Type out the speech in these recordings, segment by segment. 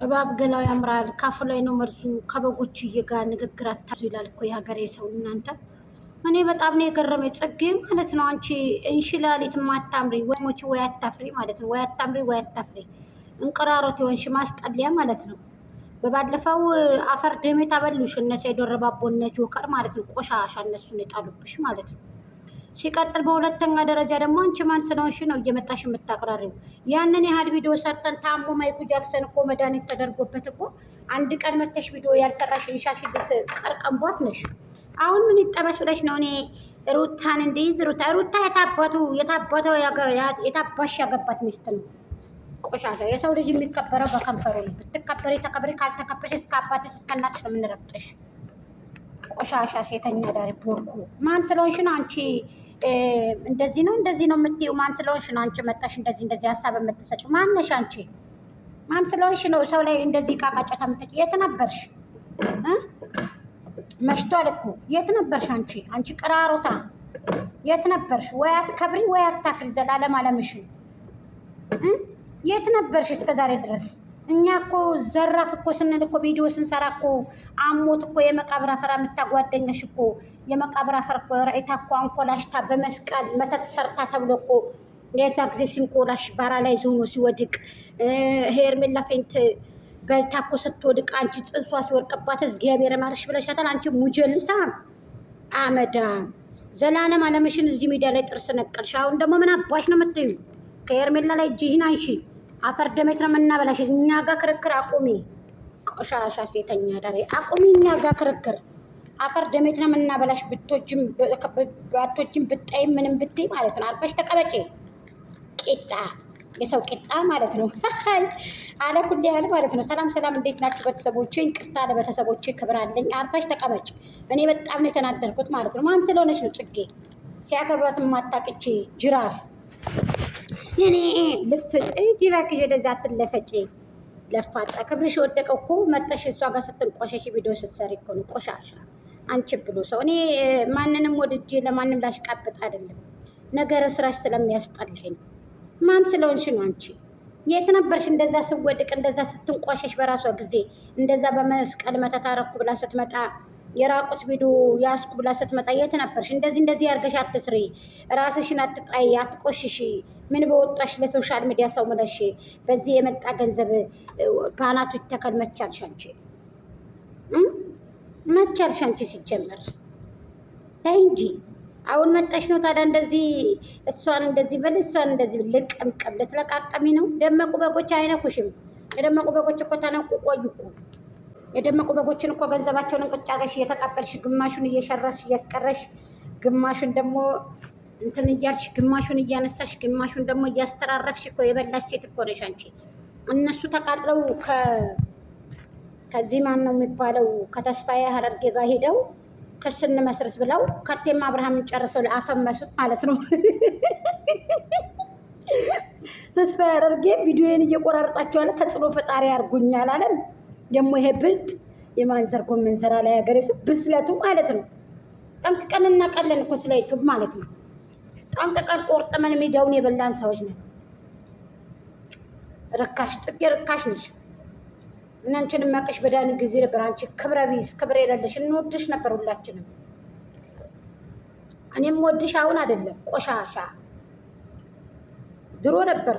እባብ ገላው ያምራል ካፉ ላይ ነው መርዙ። ከበጎችዬ ጋር ንግግር አታብዙ ይላል እኮ የሀገሬ ሰው። እናንተ እኔ በጣም ነው የገረመኝ ጽጌ ማለት ነው። አንቺ እንሽላሊት ማታምሪ ወሞች ወይ አታፍሪ ማለት ነው። ወይ አታምሪ ወይ አታፍሪ እንቅራሮት የሆንሽ ማስጠሊያ ማለት ነው። በባለፈው አፈር ደሜ ታበሉሽ እነሱ የደረባቦ እነ ጆከር ማለት ነው። ቆሻሻ እነሱን የጣሉብሽ ማለት ነው። ሲቀጥል በሁለተኛ ደረጃ ደግሞ አንቺ ማን ስለሆንሽ ነው እየመጣሽ የምታቅራሪው? ያንን ያህል ቪዲዮ ሰርተን ታሞ ማይኩ ጃክሰን እኮ መድኃኒት ተደርጎበት እኮ አንድ ቀን መተሽ ቪዲዮ ያልሰራሽ እንሻሽልት ቀርቀንቧት ነሽ። አሁን ምን ይጠበስ ብለሽ ነው? እኔ ሩታን እንዲይዝ ሩታ የታባሽ ያገባት ሚስት ነው። ቆሻሻ የሰው ልጅ የሚከበረው በከንፈሩ ነው። ብትከበሪ ተከብሪ፣ ካልተከበረሽ እስከ አባትሽ እስከ እናትሽ ነው የምንረግጥሽ። ቆሻሻ ሴተኛ ዳሪ ቦርኩ። ማን ስለሆንሽ ነው አንቺ እንደዚህ ነው የምትይው? ማን ስለሆንሽ ነው አንቺ መጣሽ እንደዚህ ሀሳብ የምትሰጪው? ማነሽ አንቺ? ማን ስለሆንሽ ነው ሰው ላይ እንደዚህ ቃቃጨታ የምትጭ? የት ነበርሽ? መሽቷል እኮ የት ነበርሽ አንቺ ቅራሮታ የት ነበርሽ? ወይ አትከብሪ ወይ አታፍሪ። ዘላለም አለምሽን የት ነበርሽ እስከ ዛሬ ድረስ? እኛ እኮ ዘራፍ እኮ ስንል እኮ ቪዲዮ ስንሰራ እኮ አሞት እኮ የመቃብር አፈር የምታጓደኘሽ እኮ የመቃብር አፈር እኮ ራይታ እኮ አንኮላሽታ በመስቀል መተት ሰርታ ተብሎ እኮ የዛ ጊዜ ሲንኮላሽ ባራ ላይ ዞኖ ሲወድቅ ሄርሜላ ፌንት በልታ እኮ ስትወድቅ አንቺ ጽንሷ ሲወድቅባት እግዚአብሔር ማርሽ ብለሻታል። አንቺ ሙጀልሳ አመዳም ዘላለም አለምሽን እዚህ ሚዲያ ላይ ጥርስ ነቀልሽ። አሁን ደግሞ ምን አባሽ ነው የምትዩ? ከሄርሜላ ላይ እጅህን አንሺ። አፈር ደሜት ነው የምናበላሽ። እኛ ጋር ክርክር አቁሚ። ቆሻሻ ሴተኛ ዳሬ አቁሚ። እኛ ጋር ክርክር አፈር ደሜት ነው የምናበላሽ። ባቶችን ብጣይ ምንም ብትይ ማለት ነው። አርፈሽ ተቀበጪ። ቂጣ የሰው ቂጣ ማለት ነው። አለ ኩል ያህል ማለት ነው። ሰላም ሰላም፣ እንዴት ናችሁ ቤተሰቦቼ? ይቅርታ ለቤተሰቦቼ ክብር አለኝ። አርፈሽ ተቀበጭ። እኔ በጣም ነው የተናደርኩት ማለት ነው። ማን ስለሆነች ነው ጽጌ ሲያከብሯት ማታቅቺ ጅራፍ? እኔ ልፍጥ እጂ እባክሽ ወደዛ አትለፈጪ። ለፋጣ ክብርሽ ወደቀው እኮ መተሽ እሷ ጋር ስትንቆሸሽ ቪዲዮ ስትሰሪ እኮ ነው። ቆሻሻ አንቺ ብሎ ሰው። እኔ ማንንም ወድጄ ለማንም ላሽቃብጥ አይደለም። ነገር ስራሽ ስለሚያስጠላኝ ነው። ማን ስለሆንሽ ነው አንቺ? የት ነበርሽ እንደዛ ስወድቅ እንደዛ ስትንቆሸሽ? በራሷ ጊዜ እንደዛ በመስቀል መተታረኩ ብላ ስትመጣ የራቁት ቪዲዮ ያስኩ ብላ ስትመጣ የት ነበርሽ? እንደዚህ አድርገሽ አትስሪ። ራስሽን አትጣይ፣ አትቆሽሽ። ምን በወጣሽ ለሶሻል ሚዲያ ሰው ምለሽ በዚህ የመጣ ገንዘብ ባናቱ ይተከል። መቻልሽ አንቺ መቻልሽ አንቺ ሲጀመር ታይ እንጂ አሁን መጣሽ ነው ታዲያ እንደዚህ እሷን እንደዚህ በል እሷን እንደዚህ ልቅምቅም ልትለቃቀሚ ነው። ደመቁ በጎች አይነኩሽም። የደመቁ በጎች እኮ ተነቁ ቆዩ እኮ። የደመቁ በጎችን እኮ ገንዘባቸውን እንቁጭ አርገሽ እየተቀበልሽ ግማሹን እየሸረሽ እያስቀረሽ ግማሹን ደግሞ እንትን እያልሽ ግማሹን እያነሳሽ ግማሹን ደግሞ እያስተራረፍሽ እኮ የበላሽ ሴት እኮ ነሽ አንቺ። እነሱ ተቃጥለው ከዚህ ማን ነው የሚባለው ከተስፋዬ ሀረርጌ ጋር ሄደው ክስ እንመስርት ብለው ከቴም አብርሃምን ጨርሰው ለአፈመሱት ማለት ነው። ተስፋዬ ሀረርጌ ቪዲዮዬን እየቆራረጣቸዋለ ተጽዕኖ ፈጣሪ ያርጉኛል አለም። ደግሞ ይሄ ብልጥ የማንዘር ጎመን ዘራ ላይ ሀገር ብስለቱ ማለት ነው። ጠንቅቀን እናውቃለን እኮ ስለ ዩቱብ ማለት ነው። ጠንቅቀን ቆርጥመን ሚዲያውን የበላን ሰዎች ነን። ርካሽ ጥጌ ርካሽ ነሽ። እናንቺንም መቀሽ በዳኒ ጊዜ ነበር። አንቺ ክብረ ቢስ ክብር የሌለሽ። እንወድሽ ነበር ሁላችንም። እኔም ወድሽ አሁን አይደለም። ቆሻሻ ድሮ ነበር።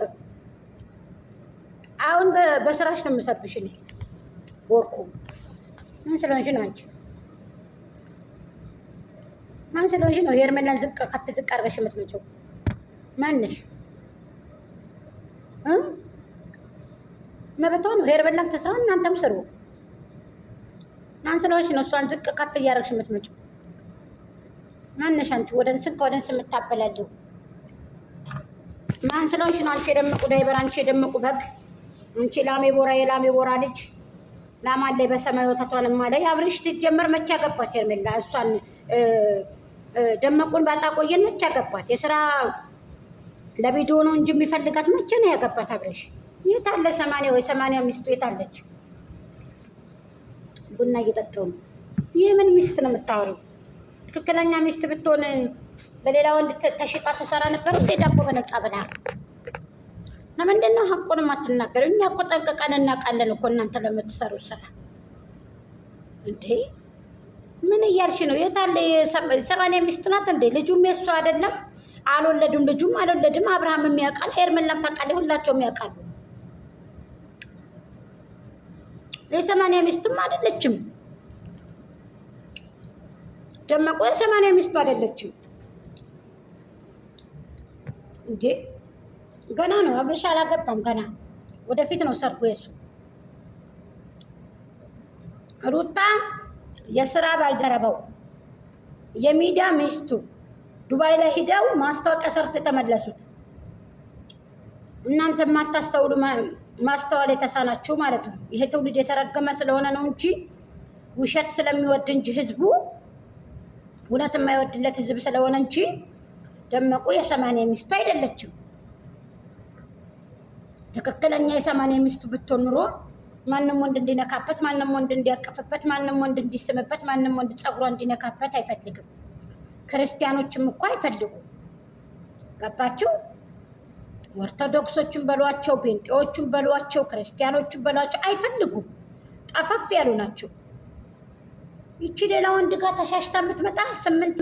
አሁን በስራሽ ነው የምሰብሽ እኔ ወርቁ። ማን ስለሆንሽ ነው አንቺ? ማን ስለሆንሽ ነው ሄርሜላን ዝቅ ከፍ ዝቅ አድርገሽ የምትመጪው? ማንሽ? መብቷ ነው። ሄርሜላም ትስራ፣ እናንተም ስሩ። ማን ስለሆንሽ ነው እሷን ዝቅ ከፍ እያደረግሽ የምትመጪው? ማንሽ አንቺ? ወደንስን ከወደንስ የምታበላለው ማን ስለሆንሽ ነው አንቺ? የደመቁ ዳይበር፣ አንቺ የደመቁ በግ፣ አንቺ ላሜ ቦራ፣ የላሜ ቦራ ልጅ ላማን ላይ በሰማይ ወተቷን ማለ አብረሽ ትጀመር። መቼ ያገባት ሄርሜላ? እሷን ደመቁን ባጣቆየን መቼ ያገባት? የስራ ለቪዲዮ ነው እንጂ የሚፈልጋት መቼ ነው ያገባት? አብረሽ የት አለ 80 ወይ 80 ሚስቱ የት አለች? ቡና እየጠጣሁ ነው። ይህ ምን ሚስት ነው የምታወሪው? ትክክለኛ ሚስት ብትሆን ለሌላ ወንድ ተሽጣ ተሰራ ነበር እንዴ? ዳቦ በነጻ ብላ ለምንድን ነው ሀቁን የማትናገሩ? እኛ እኮ ጠንቅቀን እናውቃለን እኮ እናንተ ለምትሰሩት ስራ እንዴ። ምን እያልሽ ነው? የታለ 80 ሚስት ናት እንዴ? ልጁም የሱ አይደለም? አልወለዱም፣ ልጁም አልወለድም። አብርሃም የሚያውቃል፣ ሄርሜላም ታውቃለች፣ ሁላቸውም ያውቃሉ። የ80 ሚስትም አይደለችም ደመቁ፣ የ80 ሚስቱ አይደለችም እንዴ። ገና ነው አብርሽ አላገባም፣ ገና ወደፊት ነው ሰርጉ የሱ። ሩታ የስራ ባልደረባው የሚዲያ ሚስቱ ዱባይ ላይ ሂደው ማስታወቂያ ሰርቶ የተመለሱት እናንተ የማታስተውሉ ማስተዋል የተሳናችሁ ማለት ነው። ይሄ ትውልድ የተረገመ ስለሆነ ነው እንጂ ውሸት ስለሚወድ እንጂ ህዝቡ እውነት የማይወድለት ህዝብ ስለሆነ እንጂ ደመቁ የ80 ሚስቱ አይደለችም። ትክክለኛ የ80 ሚስቱ ብትሆን ኑሮ ማንም ወንድ እንዲነካበት፣ ማንም ወንድ እንዲያቀፍበት፣ ማንም ወንድ እንዲስምበት፣ ማንም ወንድ ፀጉሯ እንዲነካበት አይፈልግም። ክርስቲያኖችም እኮ አይፈልጉም። ገባችሁ? ኦርቶዶክሶችን በሏቸው፣ ጴንጤዎቹን በሏቸው፣ ክርስቲያኖችን በሏቸው አይፈልጉም። ጠፈፍ ያሉ ናቸው። ይቺ ሌላ ወንድ ጋር ተሻሽታ የምትመጣ 8